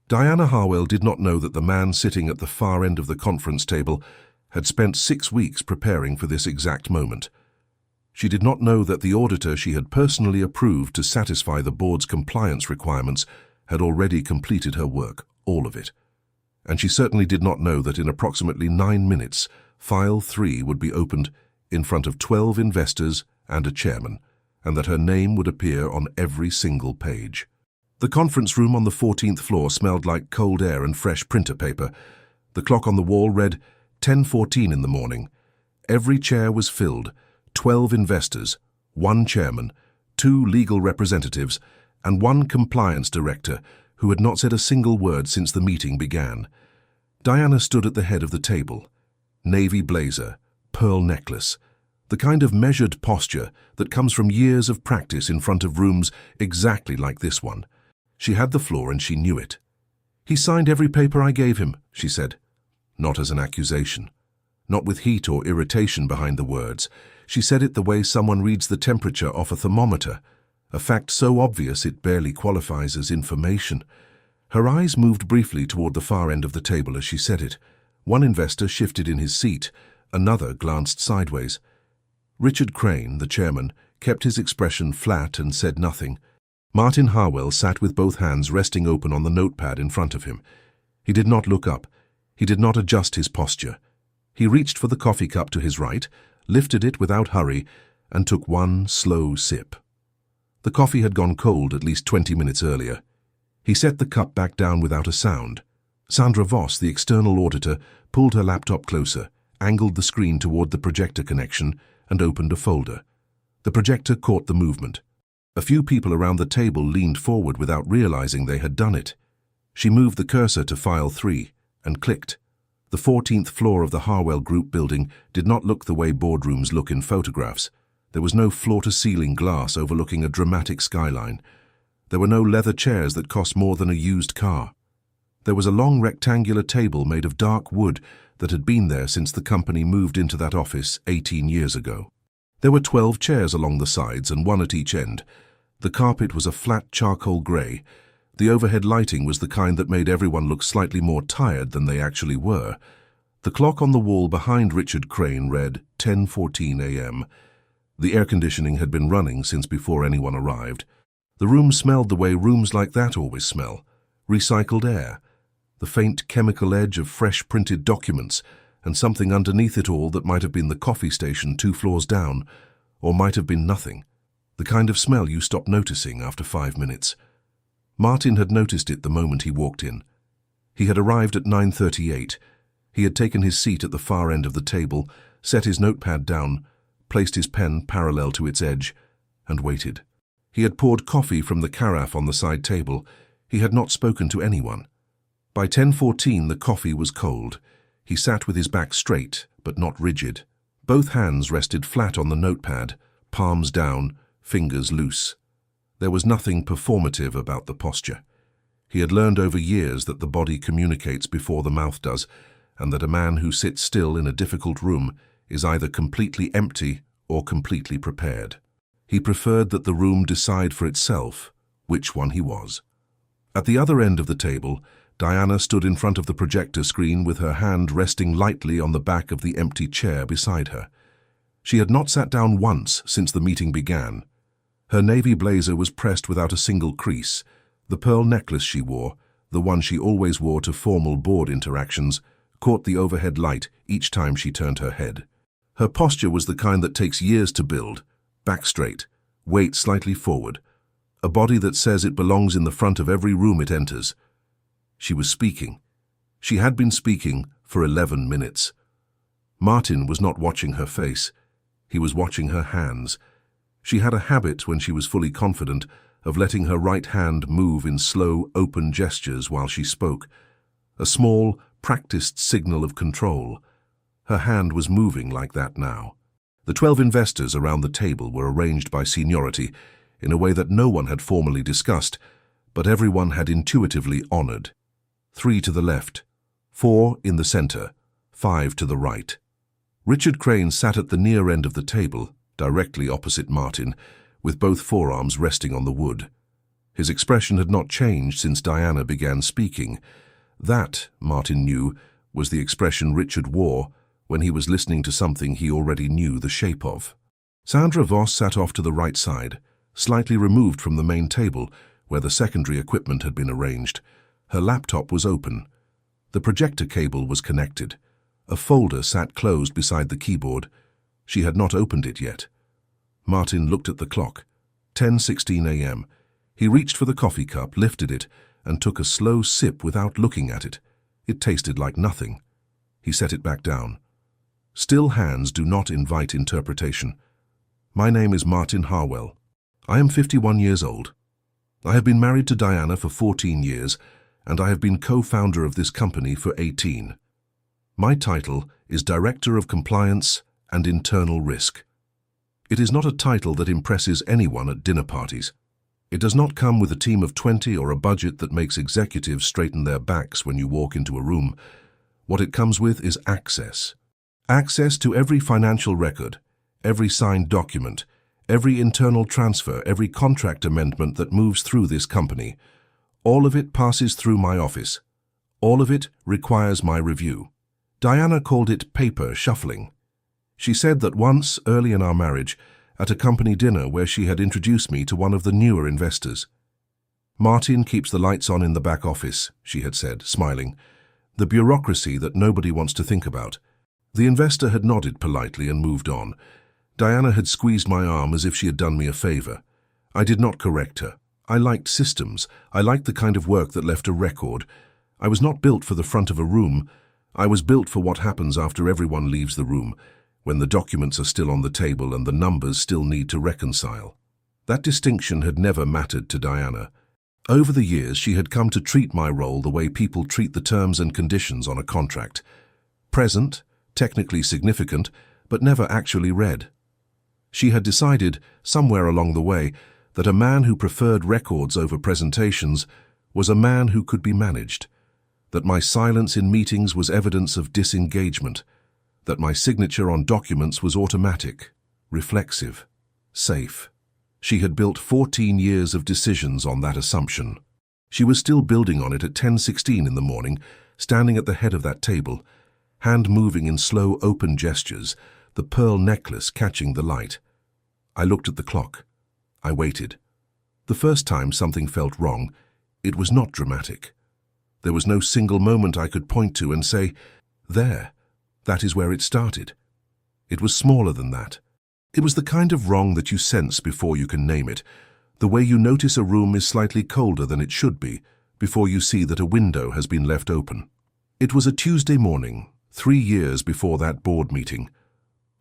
Diana Harwell did not know that the man sitting at the far end of the conference table had spent 6 weeks preparing for this exact moment. She did not know that the auditor she had personally approved to satisfy the board's compliance requirements had already completed her work, all of it. And she certainly did not know that in approximately 9 minutes, File 3 would be opened in front of 12 investors and a chairman, and that her name would appear on every single page. The conference room on the 14th floor smelled like cold air and fresh printer paper. The clock on the wall read 10:14 in the morning. Every chair was filled, 12 investors, 1 chairman, 2 legal representatives, and 1 compliance director who had not said a single word since the meeting began. Diana stood at the head of the table. Navy blazer, pearl necklace, the kind of measured posture that comes from years of practice in front of rooms exactly like this one. She had the floor and she knew it. "He signed every paper I gave him," she said. Not as an accusation. Not with heat or irritation behind the words. She said it the way someone reads the temperature off a thermometer, a fact so obvious it barely qualifies as information. Her eyes moved briefly toward the far end of the table as she said it. One investor shifted in his seat, another glanced sideways. Richard Crane, the chairman, kept his expression flat and said nothing. Martin Harwell sat with both hands resting open on the notepad in front of him. He did not look up. He did not adjust his posture. He reached for the coffee cup to his right, lifted it without hurry, and took one slow sip. The coffee had gone cold at least 20 minutes earlier. He set the cup back down without a sound. Sandra Voss, the external auditor, pulled her laptop closer, angled the screen toward the projector connection, and opened a folder. The projector caught the movement. A few people around the table leaned forward without realizing they had done it. She moved the cursor to File 3 and clicked. The 14th floor of the Harwell Group building did not look the way boardrooms look in photographs. There was no floor-to-ceiling glass overlooking a dramatic skyline. There were no leather chairs that cost more than a used car. There was a long rectangular table made of dark wood that had been there since the company moved into that office 18 years ago. There were 12 chairs along the sides and 1 at each end. The carpet was a flat charcoal grey. The overhead lighting was the kind that made everyone look slightly more tired than they actually were. The clock on the wall behind Richard Crane read 10:14 a.m. The air conditioning had been running since before anyone arrived. The room smelled the way rooms like that always smell. Recycled air, the faint chemical edge of fresh printed documents, and something underneath it all that might have been the coffee station 2 floors down, or might have been nothing. The kind of smell you stop noticing after 5 minutes. Martin had noticed it the moment he walked in. He had arrived at 9:38. He had taken his seat at the far end of the table, set his notepad down, placed his pen parallel to its edge, and waited. He had poured coffee from the carafe on the side table. He had not spoken to anyone. By 10:14 the coffee was cold. He sat with his back straight, but not rigid. Both hands rested flat on the notepad, palms down, fingers loose. There was nothing performative about the posture. He had learned over years that the body communicates before the mouth does, and that a man who sits still in a difficult room is either completely empty or completely prepared. He preferred that the room decide for itself which one he was. At the other end of the table, Diana stood in front of the projector screen with her hand resting lightly on the back of the empty chair beside her. She had not sat down once since the meeting began. Her navy blazer was pressed without a single crease. The pearl necklace she wore, the one she always wore to formal board interactions, caught the overhead light each time she turned her head. Her posture was the kind that takes years to build, back straight, weight slightly forward, a body that says it belongs in the front of every room it enters. She was speaking. She had been speaking for 11 minutes. Martin was not watching her face. He was watching her hands. She had a habit, when she was fully confident, of letting her right hand move in slow, open gestures while she spoke. A small, practiced signal of control. Her hand was moving like that now. The 12 investors around the table were arranged by seniority in a way that no one had formally discussed, but everyone had intuitively honored. 3 to the left, 4 in the center, 5 to the right. Richard Crane sat at the near end of the table, directly opposite Martin, with both forearms resting on the wood. His expression had not changed since Diana began speaking. That, Martin knew, was the expression Richard wore when he was listening to something he already knew the shape of. Sandra Voss sat off to the right side, slightly removed from the main table where the secondary equipment had been arranged. Her laptop was open. The projector cable was connected. A folder sat closed beside the keyboard. She had not opened it yet. Martin looked at the clock. 10:16 a.m. He reached for the coffee cup, lifted it, and took a slow sip without looking at it. It tasted like nothing. He set it back down. Still hands do not invite interpretation. My name is Martin Harwell. I am 51 years old. I have been married to Diana for 14 years, and I have been co-founder of this company for 18. My title is Director of Compliance and Internal Risk. It is not a title that impresses anyone at dinner parties. It does not come with a team of 20 or a budget that makes executives straighten their backs when you walk into a room. What it comes with is access. Access to every financial record, every signed document, every internal transfer, every contract amendment that moves through this company. All of it passes through my office. All of it requires my review. Diana called it paper shuffling. She said that once, early in our marriage, at a company dinner where she had introduced me to one of the newer investors. Martin keeps the lights on in the back office, she had said, smiling. The bureaucracy that nobody wants to think about. The investor had nodded politely and moved on. Diana had squeezed my arm as if she had done me a favor. I did not correct her. I liked systems. I liked the kind of work that left a record. I was not built for the front of a room. I was built for what happens after everyone leaves the room, when the documents are still on the table and the numbers still need to reconcile. That distinction had never mattered to Diana. Over the years, she had come to treat my role the way people treat the terms and conditions on a contract. Present, technically significant, but never actually read. She had decided, somewhere along the way, that a man who preferred records over presentations was a man who could be managed, that my silence in meetings was evidence of disengagement, that my signature on documents was automatic, reflexive, safe. She had built 14 years of decisions on that assumption. She was still building on it at 10:16 in the morning, standing at the head of that table, hand moving in slow, open gestures, the pearl necklace catching the light. I looked at the clock. I waited. The first time something felt wrong, it was not dramatic. There was no single moment I could point to and say, there, that is where it started. It was smaller than that. It was the kind of wrong that you sense before you can name it, the way you notice a room is slightly colder than it should be before you see that a window has been left open. It was a Tuesday morning, 3 years before that board meeting.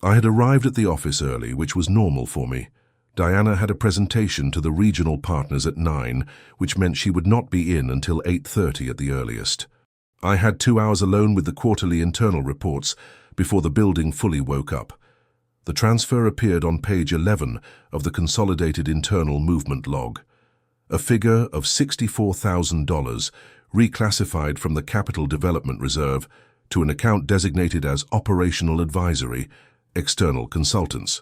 I had arrived at the office early, which was normal for me. Diana had a presentation to the regional partners at 9, which meant she would not be in until 8:30 at the earliest. I had 2 hours alone with the quarterly internal reports before the building fully woke up. The transfer appeared on page 11 of the Consolidated Internal Movement Log. A figure of $64,000 reclassified from the Capital Development Reserve to an account designated as Operational Advisory, External Consultants.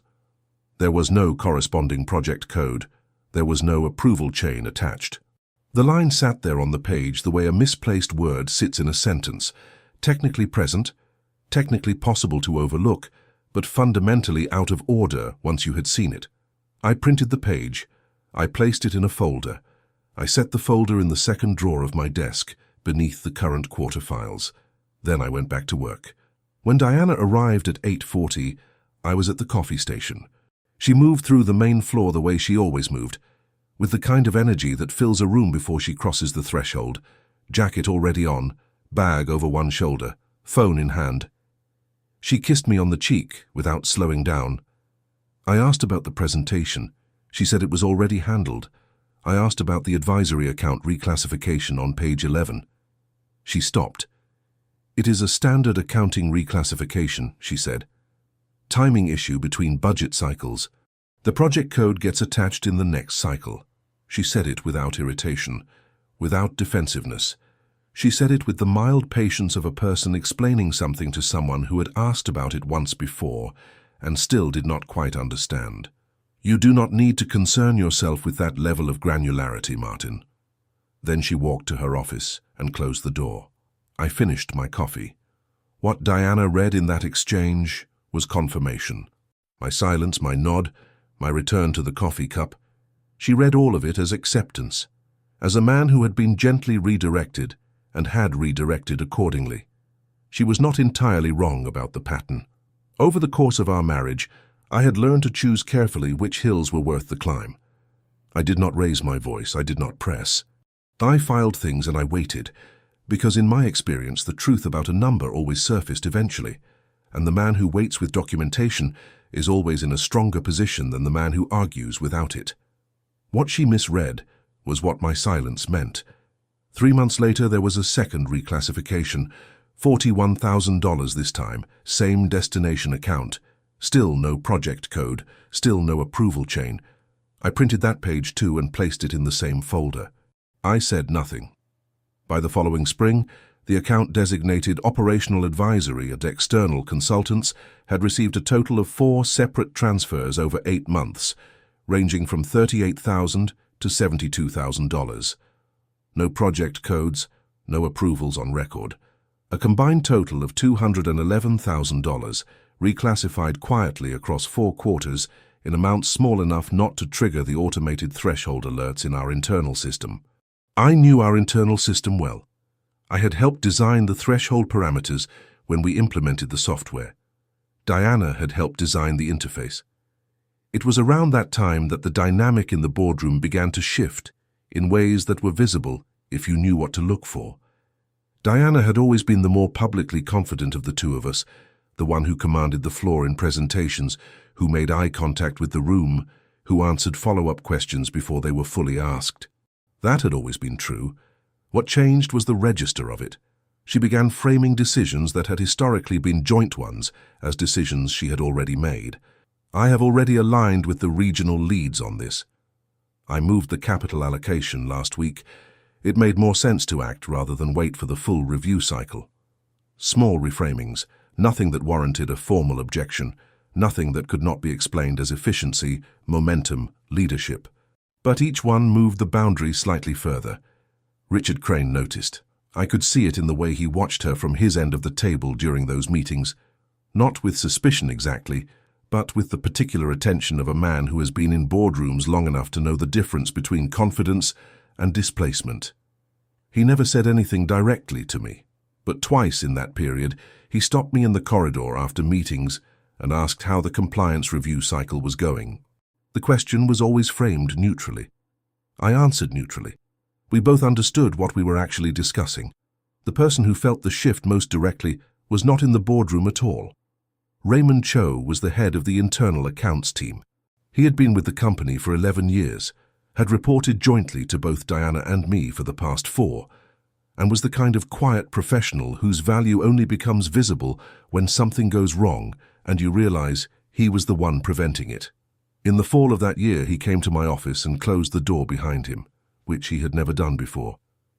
There was no corresponding project code. There was no approval chain attached. The line sat there on the page the way a misplaced word sits in a sentence, technically present, technically possible to overlook, but fundamentally out of order once you had seen it. I printed the page. I placed it in a folder. I set the folder in the second drawer of my desk, beneath the current quarter files. Then I went back to work. When Diana arrived at 8:40, I was at the coffee station. She moved through the main floor the way she always moved, with the kind of energy that fills a room before she crosses the threshold, jacket already on, bag over one shoulder, phone in hand. She kissed me on the cheek without slowing down. I asked about the presentation. She said it was already handled. I asked about the advisory account reclassification on page 11. She stopped. It is a standard accounting reclassification, she said. Timing issue between budget cycles. The project code gets attached in the next cycle. She said it without irritation, without defensiveness. She said it with the mild patience of a person explaining something to someone who had asked about it once before and still did not quite understand. You do not need to concern yourself with that level of granularity, Martin. Then she walked to her office and closed the door. I finished my coffee. What Diana read in that exchange was confirmation. My silence, my nod, my return to the coffee cup. She read all of it as acceptance, as a man who had been gently redirected and had redirected accordingly. She was not entirely wrong about the pattern. Over the course of our marriage, I had learned to choose carefully which hills were worth the climb. I did not raise my voice, I did not press. I filed things and I waited, because in my experience the truth about a number always surfaced eventually, and the man who waits with documentation is always in a stronger position than the man who argues without it. What she misread was what my silence meant. 3 months later there was a second reclassification, $41,000 this time, same destination account, still no project code, still no approval chain. I printed that page too and placed it in the same folder. I said nothing. By the following spring, the account designated Operational Advisory and External Consultants had received a total of 4 separate transfers over 8 months, ranging from $38,000 to $72,000. No project codes, no approvals on record. A combined total of $211,000, reclassified quietly across 4 quarters in amounts small enough not to trigger the automated threshold alerts in our internal system. I knew our internal system well. I had helped design the threshold parameters when we implemented the software. Diana had helped design the interface. It was around that time that the dynamic in the boardroom began to shift in ways that were visible if you knew what to look for. Diana had always been the more publicly confident of the two of us, the one who commanded the floor in presentations, who made eye contact with the room, who answered follow-up questions before they were fully asked. That had always been true. What changed was the register of it. She began framing decisions that had historically been joint ones as decisions she had already made. I have already aligned with the regional leads on this. I moved the capital allocation last week. It made more sense to act rather than wait for the full review cycle. Small reframings, nothing that warranted a formal objection, nothing that could not be explained as efficiency, momentum, leadership. But each one moved the boundary slightly further. Richard Crane noticed. I could see it in the way he watched her from his end of the table during those meetings. Not with suspicion exactly, but with the particular attention of a man who has been in boardrooms long enough to know the difference between confidence and displacement. He never said anything directly to me, but twice in that period he stopped me in the corridor after meetings and asked how the compliance review cycle was going. The question was always framed neutrally. I answered neutrally. We both understood what we were actually discussing. The person who felt the shift most directly was not in the boardroom at all. Raymond Cho was the head of the internal accounts team. He had been with the company for 11 years, had reported jointly to both Diana and me for the past 4, and was the kind of quiet professional whose value only becomes visible when something goes wrong and you realize he was the one preventing it. In the fall of that year, he came to my office and closed the door behind him, which he had never done before.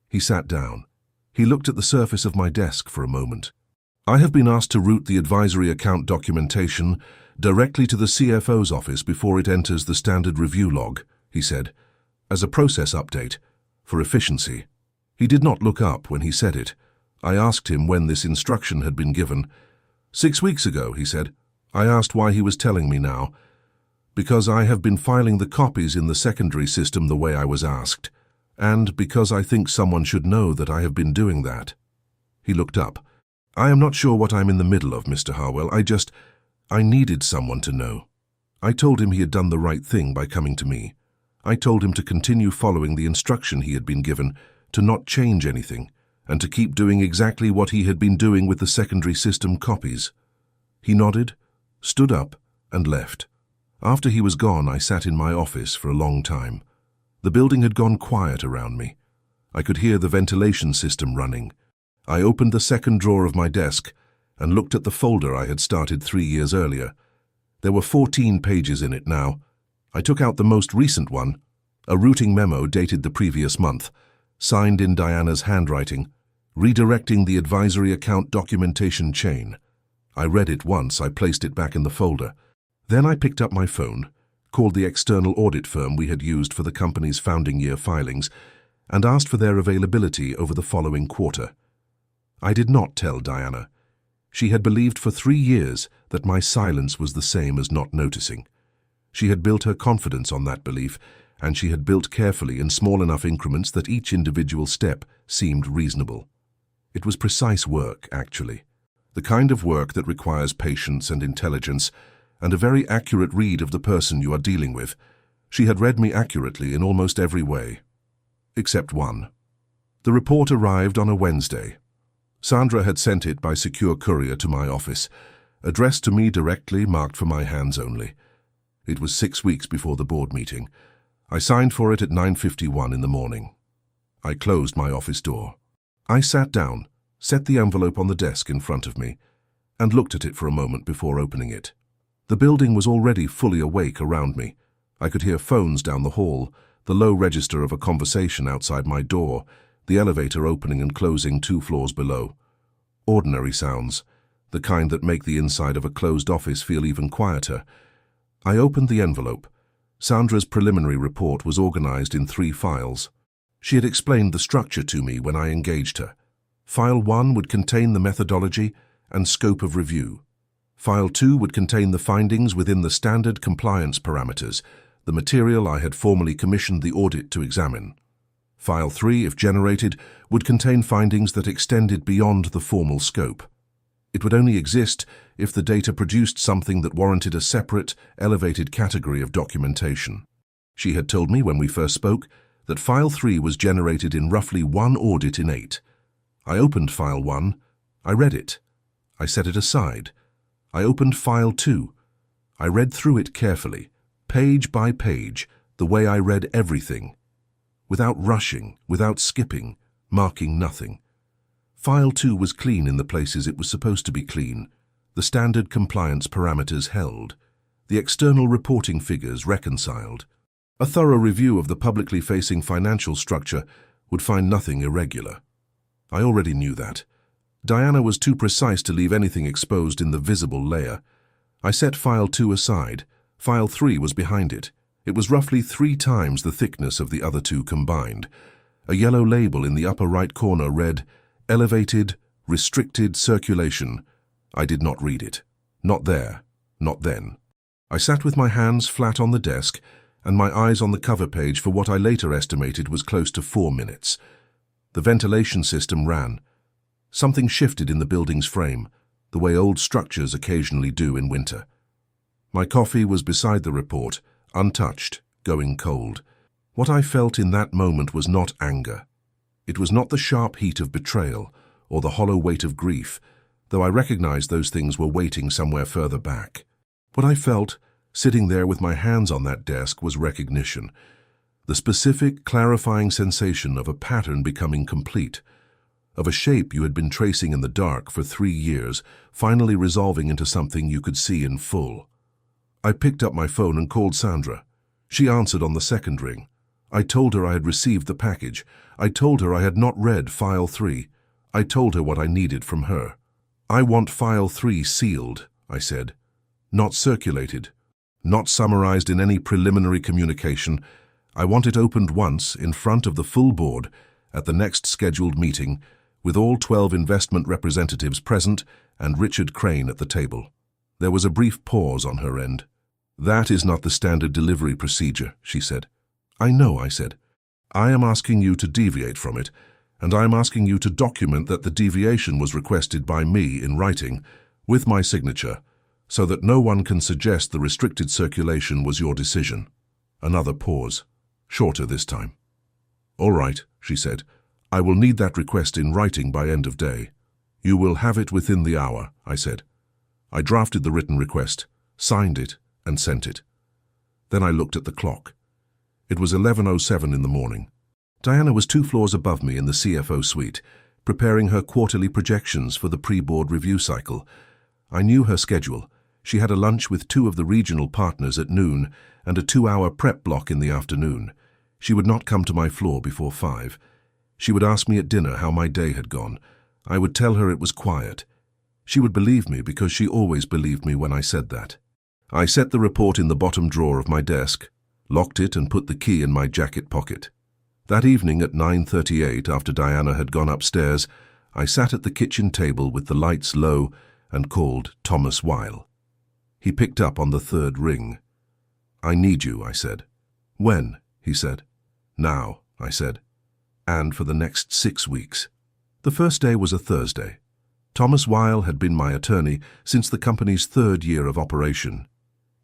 He sat down. He looked at the surface of my desk for a moment. I have been asked to route the advisory account documentation directly to the CFO's office before it enters the standard review log, he said, as a process update, for efficiency. He did not look up when he said it. I asked him when this instruction had been given. 6 weeks ago, he said. I asked why he was telling me now. Because I have been filing the copies in the secondary system the way I was asked, and because I think someone should know that I have been doing that. He looked up. I am not sure what I'm in the middle of, Mr. Harwell. I needed someone to know. I told him he had done the right thing by coming to me. I told him to continue following the instruction he had been given, to not change anything, and to keep doing exactly what he had been doing with the secondary system copies. He nodded, stood up, and left. After he was gone, I sat in my office for a long time. The building had gone quiet around me. I could hear the ventilation system running. I opened the second drawer of my desk and looked at the folder I had started 3 years earlier. There were 14 pages in it now. I took out the most recent one, a routing memo dated the previous month, signed in Diana's handwriting, redirecting the advisory account documentation chain. I read it once, I placed it back in the folder. Then I picked up my phone, called the external audit firm we had used for the company's founding year filings, and asked for their availability over the following quarter. I did not tell Diana. She had believed for 3 years that my silence was the same as not noticing. She had built her confidence on that belief, and she had built carefully in small enough increments that each individual step seemed reasonable. It was precise work, actually. The kind of work that requires patience and intelligence, and a very accurate read of the person you are dealing with. She had read me accurately in almost every way. Except one. The report arrived on a Wednesday. Sandra had sent it by secure courier to my office, addressed to me directly, marked for my hands only. It was 6 weeks before the board meeting. I signed for it at 9:51 in the morning. I closed my office door. I sat down, set the envelope on the desk in front of me, and looked at it for a moment before opening it. The building was already fully awake around me. I could hear phones down the hall, the low register of a conversation outside my door, the elevator opening and closing 2 floors below. Ordinary sounds, the kind that make the inside of a closed office feel even quieter. I opened the envelope. Sandra's preliminary report was organized in 3 files. She had explained the structure to me when I engaged her. File 1 would contain the methodology and scope of review. File 2 would contain the findings within the standard compliance parameters, the material I had formally commissioned the audit to examine. File 3, if generated, would contain findings that extended beyond the formal scope. It would only exist if the data produced something that warranted a separate, elevated category of documentation. She had told me when we first spoke that File 3 was generated in roughly 1 audit in 8. I opened File 1. I read it. I set it aside. I opened File 2. I read through it carefully, page by page, the way I read everything, without rushing, without skipping, marking nothing. File 2 was clean in the places it was supposed to be clean, the standard compliance parameters held, the external reporting figures reconciled. A thorough review of the publicly facing financial structure would find nothing irregular. I already knew that. Diana was too precise to leave anything exposed in the visible layer. I set File 2 aside. File 3 was behind it. It was roughly 3 times the thickness of the other 2 combined. A yellow label in the upper right corner read, "Elevated, Restricted Circulation." I did not read it. Not there. Not then. I sat with my hands flat on the desk and my eyes on the cover page for what I later estimated was close to 4 minutes. The ventilation system ran. Something shifted in the building's frame, the way old structures occasionally do in winter. My coffee was beside the report, untouched, going cold. What I felt in that moment was not anger. It was not the sharp heat of betrayal or the hollow weight of grief, though I recognized those things were waiting somewhere further back. What I felt, sitting there with my hands on that desk, was recognition. The specific, clarifying sensation of a pattern becoming complete, of a shape you had been tracing in the dark for 3 years, finally resolving into something you could see in full. I picked up my phone and called Sandra. She answered on the second ring. I told her I had received the package. I told her I had not read File 3. I told her what I needed from her. "I want File 3 sealed," I said. "Not circulated. Not summarized in any preliminary communication. I want it opened once, in front of the full board, at the next scheduled meeting, with all 12 investment representatives present and Richard Crane at the table." There was a brief pause on her end. "That is not the standard delivery procedure," she said. "I know," I said. "I am asking you to deviate from it, and I am asking you to document that the deviation was requested by me in writing, with my signature, so that no one can suggest the restricted circulation was your decision." Another pause, shorter this time. "All right," she said. "I will need that request in writing by end of day." "You will have it within the hour," I said. I drafted the written request, signed it, and sent it. Then I looked at the clock. It was 11:07 in the morning. Diana was 2 floors above me in the CFO suite, preparing her quarterly projections for the pre-board review cycle. I knew her schedule. She had a lunch with 2 of the regional partners at noon and a 2-hour prep block in the afternoon. She would not come to my floor before 5. She would ask me at dinner how my day had gone. I would tell her it was quiet. She would believe me because she always believed me when I said that. I set the report in the bottom drawer of my desk, locked it and put the key in my jacket pocket. That evening at 9:38, after Diana had gone upstairs, I sat at the kitchen table with the lights low and called Thomas Weil. He picked up on the third ring. "I need you," I said. "When?" he said. "Now," I said. "And for the next 6 weeks." The first day was a Thursday. Thomas Weil had been my attorney since the company's 3rd year of operation.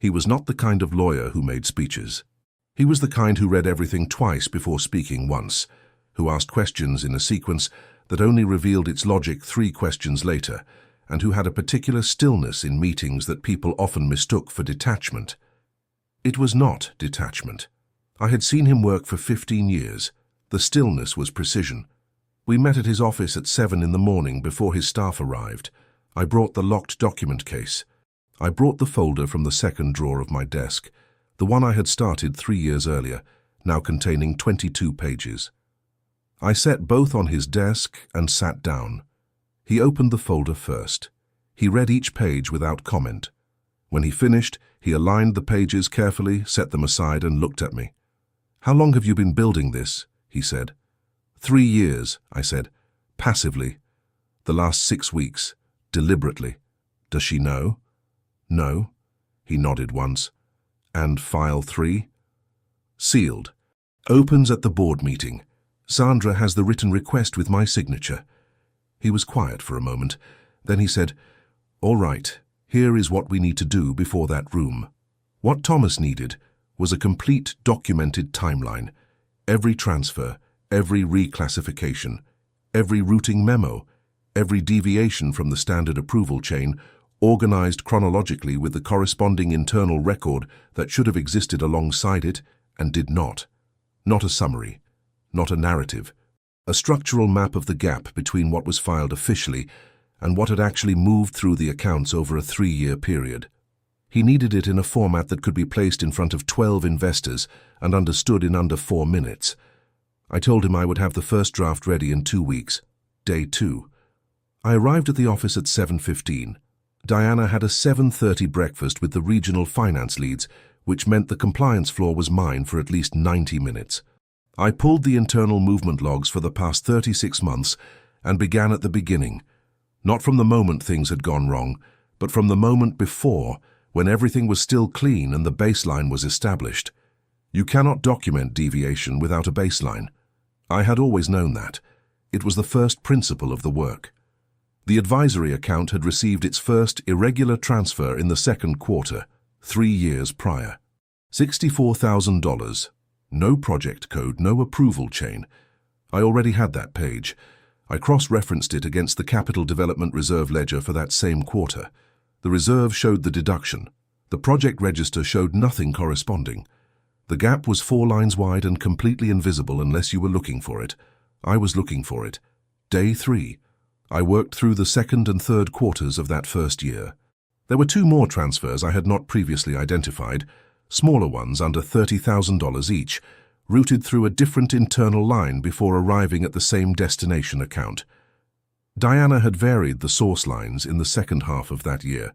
He was not the kind of lawyer who made speeches. He was the kind who read everything twice before speaking once, who asked questions in a sequence that only revealed its logic 3 questions later, and who had a particular stillness in meetings that people often mistook for detachment. It was not detachment. I had seen him work for 15 years. The stillness was precision. We met at his office at 7 in the morning before his staff arrived. I brought the locked document case. I brought the folder from the second drawer of my desk, the one I had started 3 years earlier, now containing 22 pages. I set both on his desk and sat down. He opened the folder first. He read each page without comment. When he finished, he aligned the pages carefully, set them aside, and looked at me. "How long have you been building this?" he said. 3 years, I said, passively. "The last 6 weeks, deliberately. Does she know?" "No." He nodded once. "And file 3? "Sealed. Opens at the board meeting. Sandra has the written request with my signature." He was quiet for a moment. Then he said, "All right, here is what we need to do before that room." What Thomas needed was a complete documented timeline. Every transfer, every reclassification, every routing memo, every deviation from the standard approval chain, organized chronologically with the corresponding internal record that should have existed alongside it and did not. Not a summary, not a narrative, a structural map of the gap between what was filed officially and what had actually moved through the accounts over a 3-year period. He needed it in a format that could be placed in front of 12 investors and understood in under 4 minutes. I told him I would have the first draft ready in 2 weeks, day 2. I arrived at the office at 7:15. Diana had a 7:30 breakfast with the regional finance leads, which meant the compliance floor was mine for at least 90 minutes. I pulled the internal movement logs for the past 36 months and began at the beginning, not from the moment things had gone wrong, but from the moment before, when everything was still clean and the baseline was established. You cannot document deviation without a baseline. I had always known that. It was the first principle of the work. The advisory account had received its first irregular transfer in the 2nd quarter, 3 years prior. $64,000. No project code, no approval chain. I already had that page. I cross-referenced it against the Capital Development Reserve ledger for that same quarter. The reserve showed the deduction. The project register showed nothing corresponding. The gap was 4 lines wide and completely invisible unless you were looking for it. I was looking for it. Day 3. I worked through the 2nd and 3rd quarters of that first year. There were 2 more transfers I had not previously identified, smaller ones under $30,000 each, routed through a different internal line before arriving at the same destination account. Diana had varied the source lines in the second half of that year.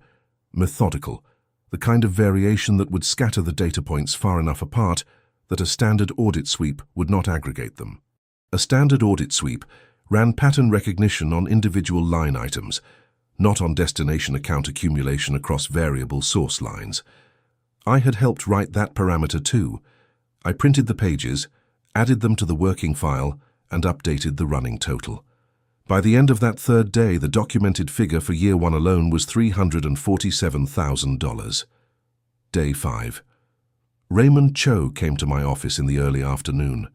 Methodical, the kind of variation that would scatter the data points far enough apart that a standard audit sweep would not aggregate them. A standard audit sweep ran pattern recognition on individual line items, not on destination account accumulation across variable source lines. I had helped write that parameter too. I printed the pages, added them to the working file, and updated the running total. By the end of that 3rd day, the documented figure for year 1 alone was $347,000. Day 5. Raymond Cho came to my office in the early afternoon.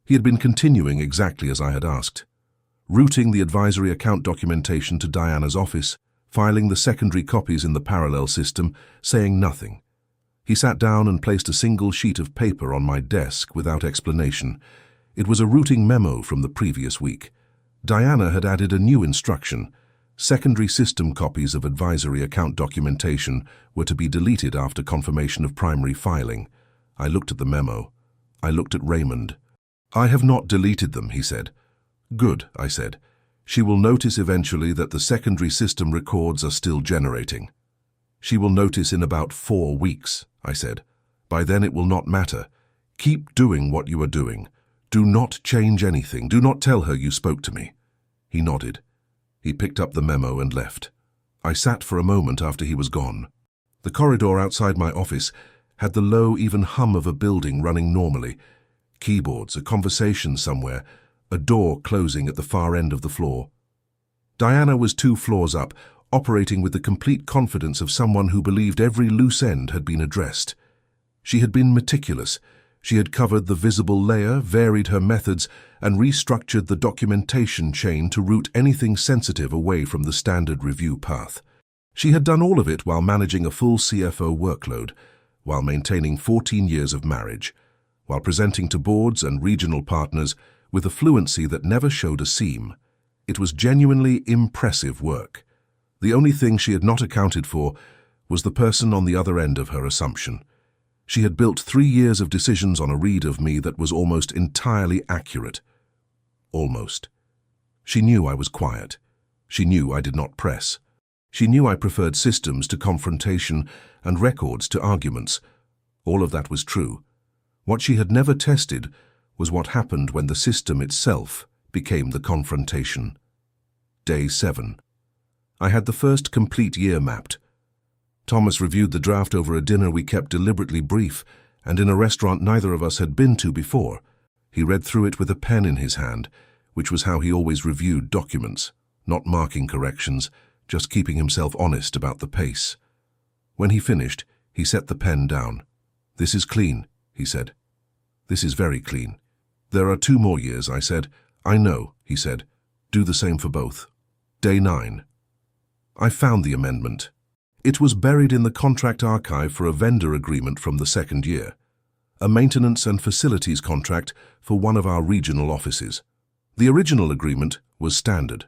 He had been continuing exactly as I had asked, routing the advisory account documentation to Diana's office, filing the secondary copies in the parallel system, saying nothing. He sat down and placed a single sheet of paper on my desk without explanation. It was a routing memo from the previous week. Diana had added a new instruction. Secondary system copies of advisory account documentation were to be deleted after confirmation of primary filing. I looked at the memo. I looked at Raymond. "I have not deleted them," he said. "Good," I said. "She will notice eventually that the secondary system records are still generating." She will notice in about 4 weeks, I said. By then it will not matter. Keep doing what you are doing. Do not change anything. Do not tell her you spoke to me. He nodded. He picked up the memo and left. I sat for a moment after he was gone. The corridor outside my office had the low, even hum of a building running normally. Keyboards, a conversation somewhere, a door closing at the far end of the floor. Diana was 2 floors up, operating with the complete confidence of someone who believed every loose end had been addressed. She had been meticulous. She had covered the visible layer, varied her methods, and restructured the documentation chain to route anything sensitive away from the standard review path. She had done all of it while managing a full CFO workload, while maintaining 14 years of marriage, while presenting to boards and regional partners with a fluency that never showed a seam. It was genuinely impressive work. The only thing she had not accounted for was the person on the other end of her assumption. She had built 3 years of decisions on a read of me that was almost entirely accurate. Almost. She knew I was quiet. She knew I did not press. She knew I preferred systems to confrontation and records to arguments. All of that was true. What she had never tested was what happened when the system itself became the confrontation. Day 7. I had the first complete year mapped. Thomas reviewed the draft over a dinner we kept deliberately brief, and in a restaurant neither of us had been to before. He read through it with a pen in his hand, which was how he always reviewed documents, not marking corrections, just keeping himself honest about the pace. When he finished, he set the pen down. "This is clean," he said. "This is very clean." "There are 2 more years," I said. "I know," he said. "Do the same for both." Day 9. I found the amendment. It was buried in the contract archive for a vendor agreement from the 2nd year, a maintenance and facilities contract for one of our regional offices. The original agreement was standard.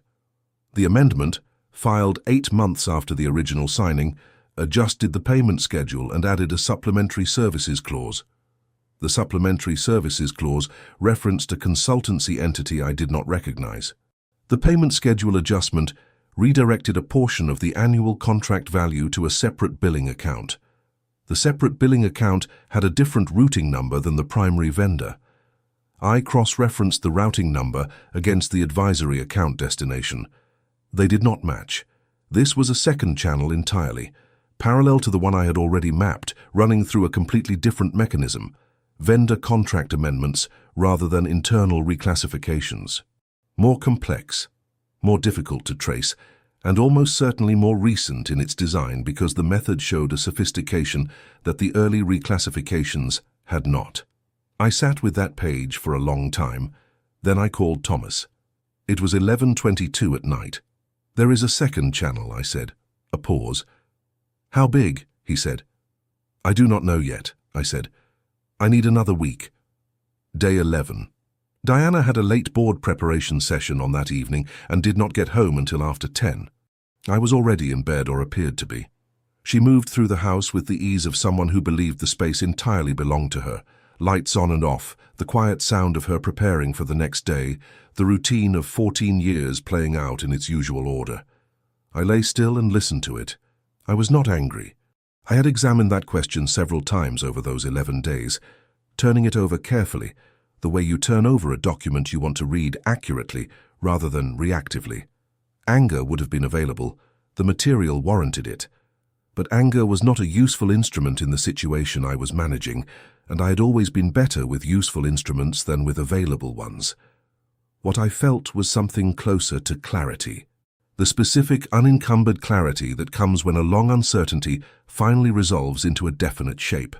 The amendment, filed 8 months after the original signing, adjusted the payment schedule and added a supplementary services clause. The supplementary services clause referenced a consultancy entity I did not recognize. The payment schedule adjustment redirected a portion of the annual contract value to a separate billing account. The separate billing account had a different routing number than the primary vendor. I cross-referenced the routing number against the advisory account destination. They did not match. This was a second channel entirely, parallel to the one I had already mapped, running through a completely different mechanism, vendor contract amendments rather than internal reclassifications. More complex, more difficult to trace, and almost certainly more recent in its design because the method showed a sophistication that the early reclassifications had not. I sat with that page for a long time. Then I called Thomas. It was 11:22 at night. "There is a second channel," I said. A pause. "How big?" he said. "I do not know yet," I said. "I need another week." Day 11. Diana had a late board preparation session on that evening and did not get home until after 10. I was already in bed, or appeared to be. She moved through the house with the ease of someone who believed the space entirely belonged to her. Lights on and off, the quiet sound of her preparing for the next day, the routine of 14 years playing out in its usual order. I lay still and listened to it. I was not angry. I had examined that question several times over those 11 days, turning it over carefully, the way you turn over a document you want to read accurately rather than reactively. Anger would have been available. The material warranted it. But anger was not a useful instrument in the situation I was managing, and I had always been better with useful instruments than with available ones. What I felt was something closer to clarity. The specific, unencumbered clarity that comes when a long uncertainty finally resolves into a definite shape.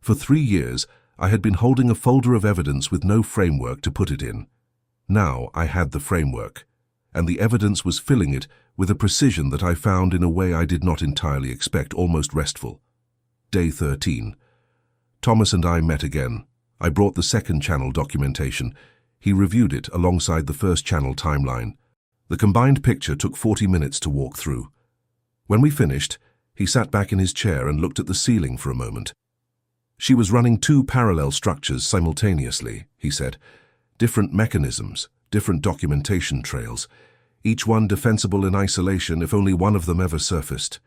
For 3 years, I had been holding a folder of evidence with no framework to put it in. Now I had the framework, and the evidence was filling it with a precision that I found in a way I did not entirely expect, almost restful. Day 13. Thomas and I met again. I brought the second channel documentation. He reviewed it alongside the first channel timeline. The combined picture took 40 minutes to walk through. When we finished, he sat back in his chair and looked at the ceiling for a moment. "She was running 2 parallel structures simultaneously," he said. "Different mechanisms, different documentation trails, each one defensible in isolation if only one of them ever surfaced.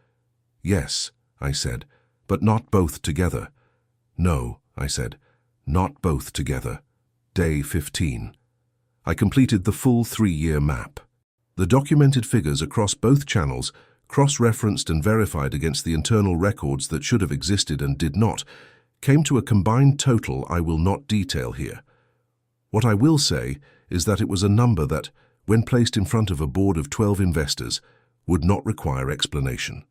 Yes, I said, but not both together. No, I said, not both together. Day 15. I completed the full 3-year map. The documented figures across both channels, cross-referenced and verified against the internal records that should have existed and did not, came to a combined total I will not detail here. What I will say is that it was a number that, when placed in front of a board of 12 investors, would not require explanation.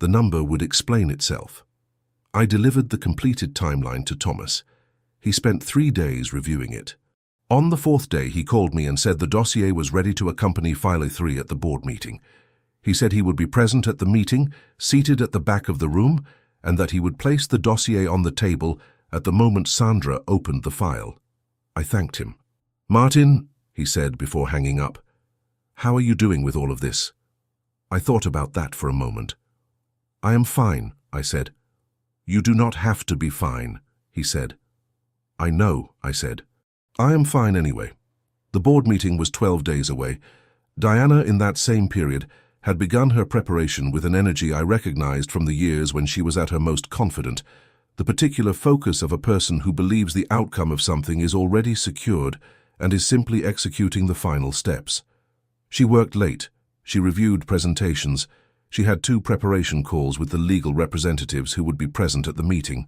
The number would explain itself. I delivered the completed timeline to Thomas. He spent 3 days reviewing it. On the 4th day, he called me and said the dossier was ready to accompany File 3 at the board meeting. He said he would be present at the meeting, seated at the back of the room, and that he would place the dossier on the table at the moment Sandra opened the file. I thanked him. "Martin," he said before hanging up, "how are you doing with all of this?" I thought about that for a moment. "I am fine," I said. "You do not have to be fine," he said. "I know," I said. "I am fine anyway." The board meeting was 12 days away. Diana, in that same period, had begun her preparation with an energy I recognized from the years when she was at her most confident, the particular focus of a person who believes the outcome of something is already secured and is simply executing the final steps. She worked late. She reviewed presentations. She had 2 preparation calls with the legal representatives who would be present at the meeting.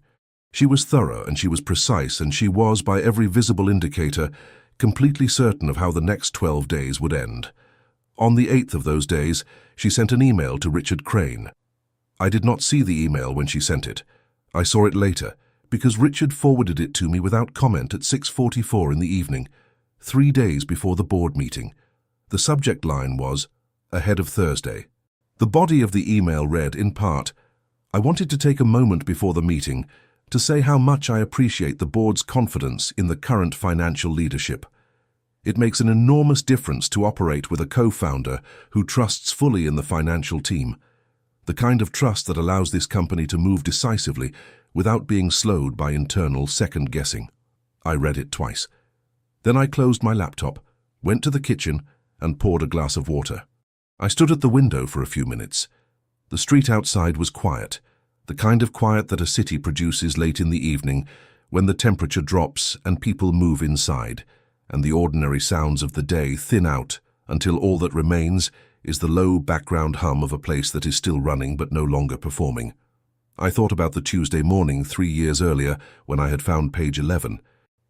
She was thorough and she was precise, and she was, by every visible indicator, completely certain of how the next 12 days would end. On the 8th of those days, she sent an email to Richard Crane. I did not see the email when she sent it. I saw it later, because Richard forwarded it to me without comment at 6:44 in the evening, 3 days before the board meeting. The subject line was, "Ahead of Thursday." The body of the email read, in part, "I wanted to take a moment before the meeting to say how much I appreciate the board's confidence in the current financial leadership. It makes an enormous difference to operate with a co-founder who trusts fully in the financial team, the kind of trust that allows this company to move decisively without being slowed by internal second-guessing." I read it twice. Then I closed my laptop, went to the kitchen, and poured a glass of water. I stood at the window for a few minutes. The street outside was quiet, the kind of quiet that a city produces late in the evening when the temperature drops and people move inside, and the ordinary sounds of the day thin out until all that remains is the low background hum of a place that is still running but no longer performing. I thought about the Tuesday morning 3 years earlier when I had found page 11,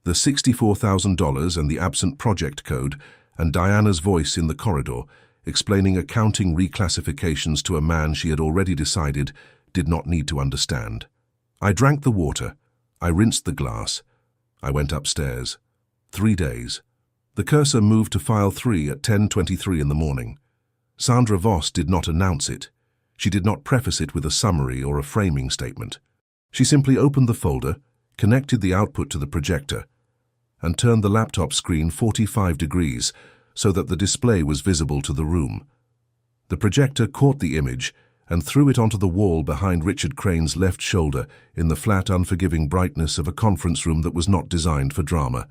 the $64,000 and the absent project code, and Diana's voice in the corridor explaining accounting reclassifications to a man she had already decided did not need to understand. I drank the water. I rinsed the glass. I went upstairs. 3 days. The cursor moved to file 3 at 10:23 in the morning. Sandra Voss did not announce it. She did not preface it with a summary or a framing statement. She simply opened the folder, connected the output to the projector, and turned the laptop screen 45 degrees so that the display was visible to the room. The projector caught the image and threw it onto the wall behind Richard Crane's left shoulder in the flat, unforgiving brightness of a conference room that was not designed for drama.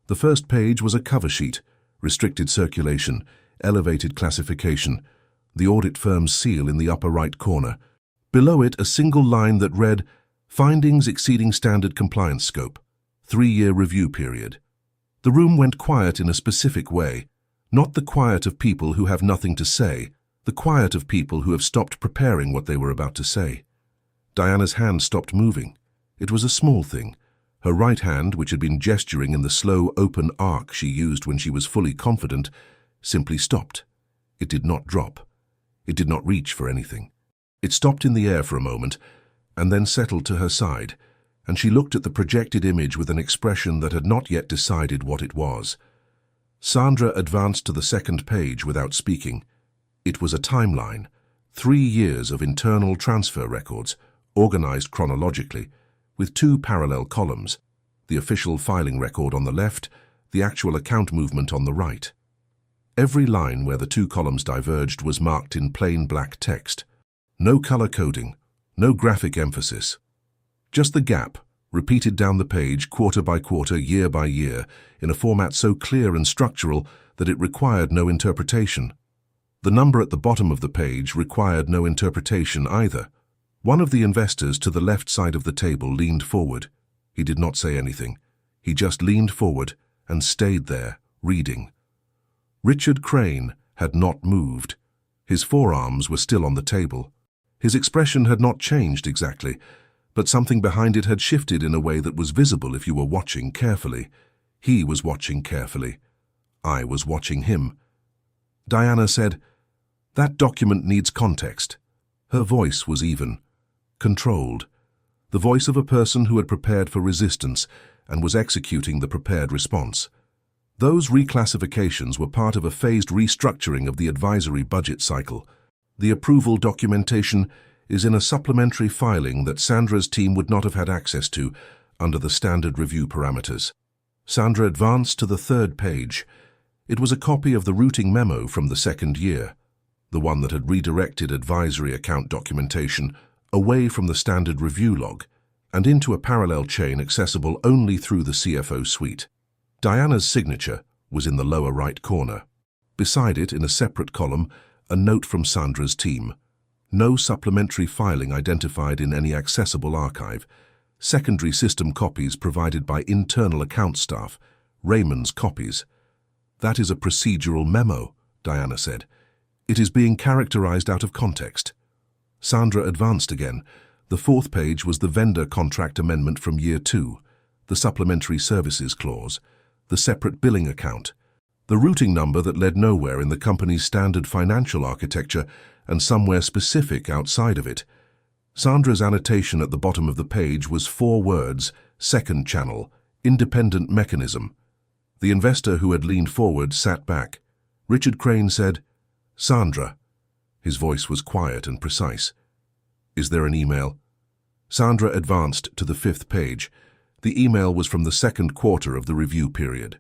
The first page was a cover sheet, restricted circulation, elevated classification, the audit firm's seal in the upper right corner. Below it, a single line that read, "Findings exceeding standard compliance scope, 3-year review period." The room went quiet in a specific way, not the quiet of people who have nothing to say, the quiet of people who have stopped preparing what they were about to say. Diana's hand stopped moving. It was a small thing. Her right hand, which had been gesturing in the slow, open arc she used when she was fully confident, simply stopped. It did not drop. It did not reach for anything. It stopped in the air for a moment, and then settled to her side, and she looked at the projected image with an expression that had not yet decided what it was. Sandra advanced to the second page without speaking. It was a timeline, 3 years of internal transfer records, organized chronologically, with 2 parallel columns, the official filing record on the left, the actual account movement on the right. Every line where the 2 columns diverged was marked in plain black text. No color coding, no graphic emphasis. Just the gap, repeated down the page quarter by quarter, year by year, in a format so clear and structural that it required no interpretation. The number at the bottom of the page required no interpretation either. One of the investors to the left side of the table leaned forward. He did not say anything. He just leaned forward and stayed there, reading. Richard Crane had not moved. His forearms were still on the table. His expression had not changed exactly, but something behind it had shifted in a way that was visible if you were watching carefully. He was watching carefully. I was watching him. Diana said, "That document needs context." Her voice was even, controlled, the voice of a person who had prepared for resistance and was executing the prepared response. Those reclassifications were part of a phased restructuring of the advisory budget cycle. The approval documentation is in a supplementary filing that Sandra's team would not have had access to under the standard review parameters. Sandra advanced to the third page. It was a copy of the routing memo from the second year, the one that had redirected advisory account documentation away from the standard review log and into a parallel chain accessible only through the CFO suite. Diana's signature was in the lower right corner. Beside it, in a separate column, a note from Sandra's team. No supplementary filing identified in any accessible archive. Secondary system copies provided by internal account staff. Raymond's copies. "That is a procedural memo," Diana said. "It is being characterized out of context." Sandra advanced again. The fourth page was the vendor contract amendment from year 2, the supplementary services clause, the separate billing account, the routing number that led nowhere in the company's standard financial architecture and somewhere specific outside of it. Sandra's annotation at the bottom of the page was 4 words: second channel, independent mechanism. The investor who had leaned forward sat back. Richard Crane said, "Sandra." His voice was quiet and precise. "Is there an email?" Sandra advanced to the 5th page. The email was from the second quarter of the review period.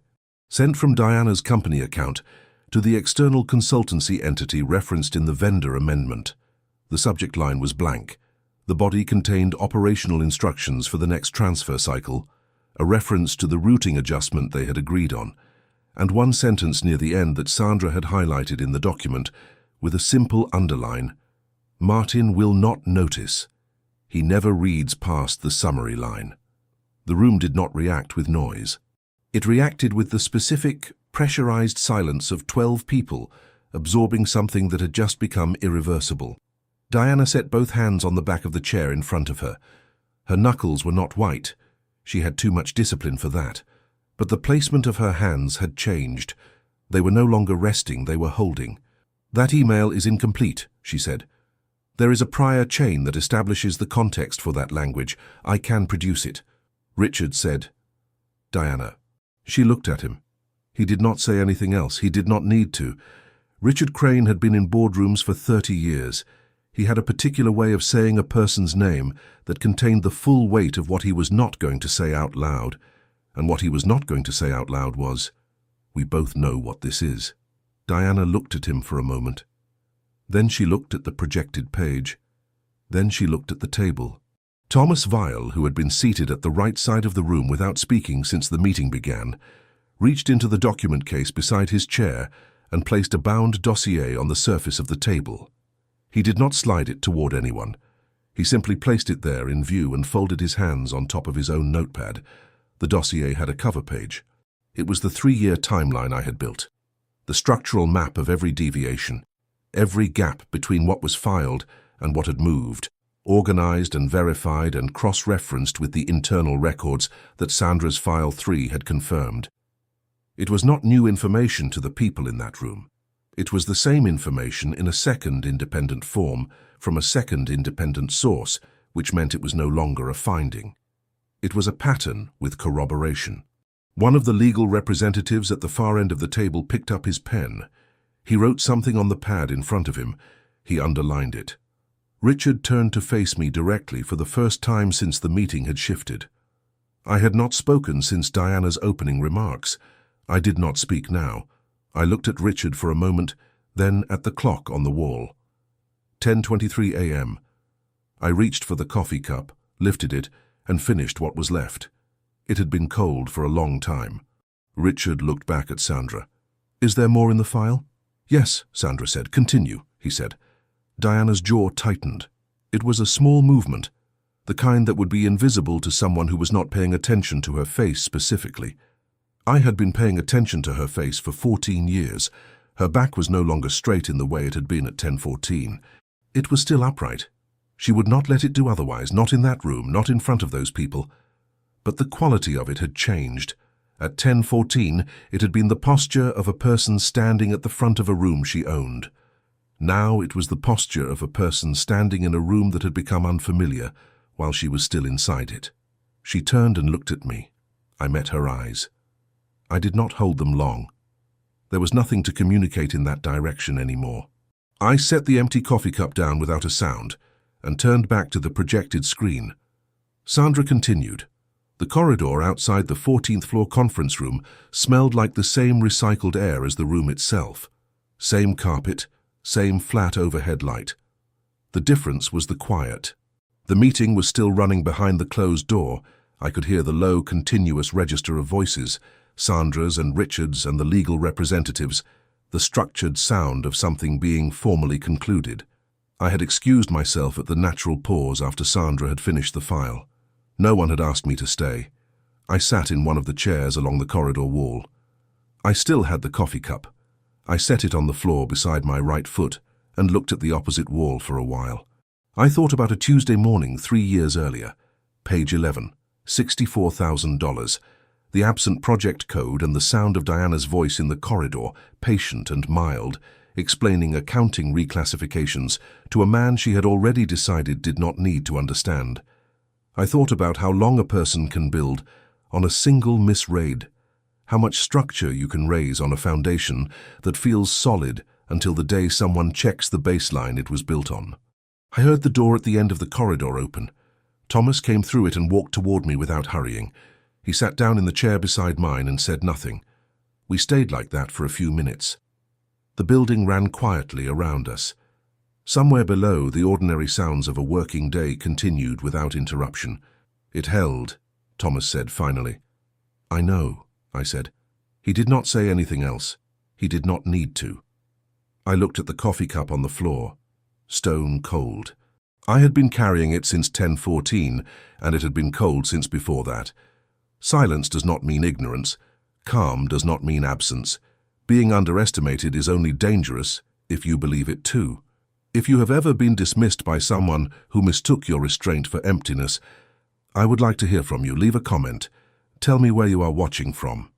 Sent from Diana's company account to the external consultancy entity referenced in the vendor amendment. The subject line was blank. The body contained operational instructions for the next transfer cycle, a reference to the routing adjustment they had agreed on, and one sentence near the end that Sandra had highlighted in the document with a simple underline: "Martin will not notice. He never reads past the summary line." The room did not react with noise. It reacted with the specific, pressurized silence of 12 people absorbing something that had just become irreversible. Diana set both hands on the back of the chair in front of her. Her knuckles were not white. She had too much discipline for that. But the placement of her hands had changed. They were no longer resting, they were holding. "That email is incomplete," she said. "There is a prior chain that establishes the context for that language. I can produce it." Richard said, "Diana." She looked at him. He did not say anything else. He did not need to. Richard Crane had been in boardrooms for 30 years. He had a particular way of saying a person's name that contained the full weight of what he was not going to say out loud. And what he was not going to say out loud was, "We both know what this is." Diana looked at him for a moment. Then she looked at the projected page. Then she looked at the table. Thomas Weil, who had been seated at the right side of the room without speaking since the meeting began, reached into the document case beside his chair and placed a bound dossier on the surface of the table. He did not slide it toward anyone. He simply placed it there in view and folded his hands on top of his own notepad. The dossier had a cover page. It was the 3-year timeline I had built. The structural map of every deviation, every gap between what was filed and what had moved, organized and verified and cross-referenced with the internal records that Sandra's File 3 had confirmed. It was not new information to the people in that room. It was the same information in a second independent form from a second independent source, which meant it was no longer a finding. It was a pattern with corroboration. One of the legal representatives at the far end of the table picked up his pen. He wrote something on the pad in front of him. He underlined it. Richard turned to face me directly for the first time since the meeting had shifted. I had not spoken since Diana's opening remarks. I did not speak now. I looked at Richard for a moment, then at the clock on the wall. 10:23 a.m. I reached for the coffee cup, lifted it, and finished what was left. It had been cold for a long time. Richard looked back at Sandra. "Is there more in the file?" "Yes," Sandra said. "Continue," he said. Diana's jaw tightened. It was a small movement, the kind that would be invisible to someone who was not paying attention to her face specifically. I had been paying attention to her face for 14 years. Her back was no longer straight in the way it had been at 10:14. It was still upright. She would not let it do otherwise, not in that room, not in front of those people. But the quality of it had changed. At 10:14, it had been the posture of a person standing at the front of a room she owned. Now it was the posture of a person standing in a room that had become unfamiliar while she was still inside it. She turned and looked at me. I met her eyes. I did not hold them long. There was nothing to communicate in that direction anymore. I set the empty coffee cup down without a sound and turned back to the projected screen. Sandra continued. The corridor outside the 14th floor conference room smelled like the same recycled air as the room itself. Same carpet, same flat overhead light. The difference was the quiet. The meeting was still running behind the closed door. I could hear the low, continuous register of voices, Sandra's and Richard's and the legal representatives, the structured sound of something being formally concluded. I had excused myself at the natural pause after Sandra had finished the file. No one had asked me to stay. I sat in one of the chairs along the corridor wall. I still had the coffee cup. I set it on the floor beside my right foot and looked at the opposite wall for a while. I thought about a Tuesday morning 3 years earlier. Page 11, $64,000. The absent project code and the sound of Diana's voice in the corridor, patient and mild, explaining accounting reclassifications to a man she had already decided did not need to understand. I thought about how long a person can build on a single misread, how much structure you can raise on a foundation that feels solid until the day someone checks the baseline it was built on. I heard the door at the end of the corridor open. Thomas came through it and walked toward me without hurrying. He sat down in the chair beside mine and said nothing. We stayed like that for a few minutes. The building ran quietly around us. Somewhere below, the ordinary sounds of a working day continued without interruption. It held, Thomas said finally. I know, I said. He did not say anything else. He did not need to. I looked at the coffee cup on the floor. Stone cold. I had been carrying it since 10:14, and it had been cold since before that. Silence does not mean ignorance. Calm does not mean absence. Being underestimated is only dangerous if you believe it too. If you have ever been dismissed by someone who mistook your restraint for emptiness, I would like to hear from you. Leave a comment. Tell me where you are watching from.